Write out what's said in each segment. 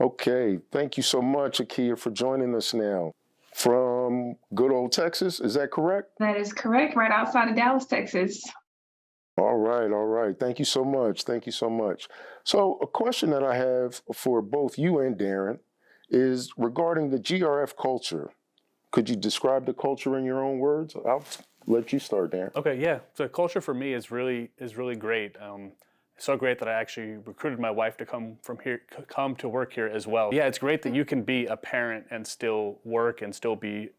Okay, thank you so much, Akia, for joining us now. From good old Texas, is that correct? That is correct, right outside of Dallas, Texas. All right, all right. Thank you so much. Thank you so much. So, a question that I have for both you and Darren is regarding the GRF culture. Could you describe the culture in your own words? I'll let you start, Darren. Okay, yeah. So culture for me is really great. So great that I actually recruited my wife to come to work here as well. Yeah, it's great that you can be a parent and still work and still be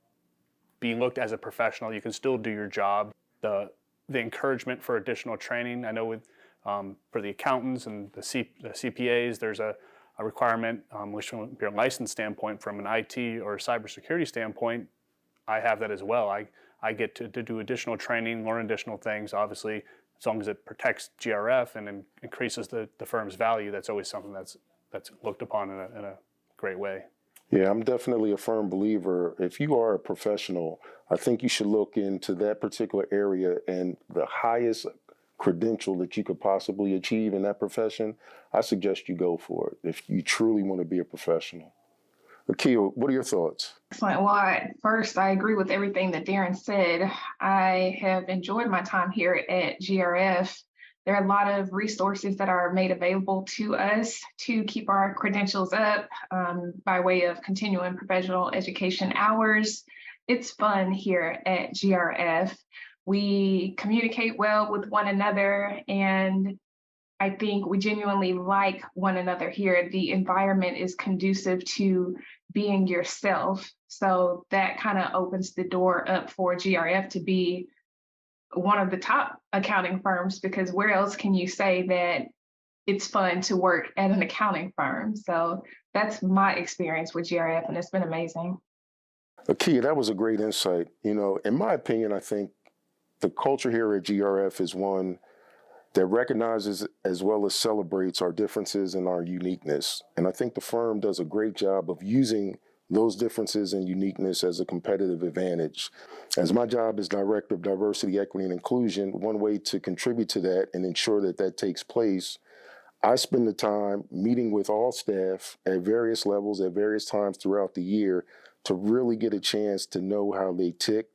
being looked as a professional. You can still do your job. The encouragement for additional training. I know with for the accountants and the CPAs, there's a requirement, which from your license standpoint, from an IT or cybersecurity standpoint, I have that as well. I get to do additional training, learn additional things. Obviously, as long as it protects GRF and increases the firm's value, that's always something that's looked upon in a great way. Yeah, I'm definitely a firm believer. If you are a professional, I think you should look into that particular area and the highest credential that you could possibly achieve in that profession. I suggest you go for it if you truly want to be a professional. Akia, what are your thoughts? Excellent. Well, first, I agree with everything that Darren said. I have enjoyed my time here at GRF. There are a lot of resources that are made available to us to keep our credentials up by way of continuing professional education hours. It's fun here at GRF. We communicate well with one another, and I think we genuinely like one another here. The environment is conducive to being yourself. So that kind of opens the door up for GRF to be one of the top accounting firms, because where else can you say that it's fun to work at an accounting firm? So that's my experience with GRF, and it's been amazing. Akia, that was a great insight. You know, in my opinion, I think the culture here at GRF is one that recognizes as well as celebrates our differences and our uniqueness. And I think the firm does a great job of using those differences and uniqueness as a competitive advantage. As my job as Director of Diversity, Equity, and Inclusion, one way to contribute to that and ensure that that takes place, I spend the time meeting with all staff at various levels at various times throughout the year to really get a chance to know how they tick,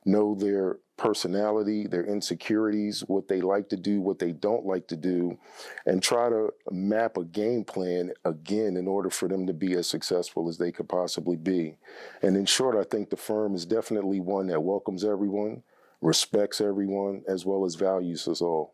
know their personality, their insecurities, what they like to do, what they don't like to do, and try to map a game plan again in order for them to be as successful as they could possibly be. And in short, I think the firm is definitely one that welcomes everyone, respects everyone, as well as values us all.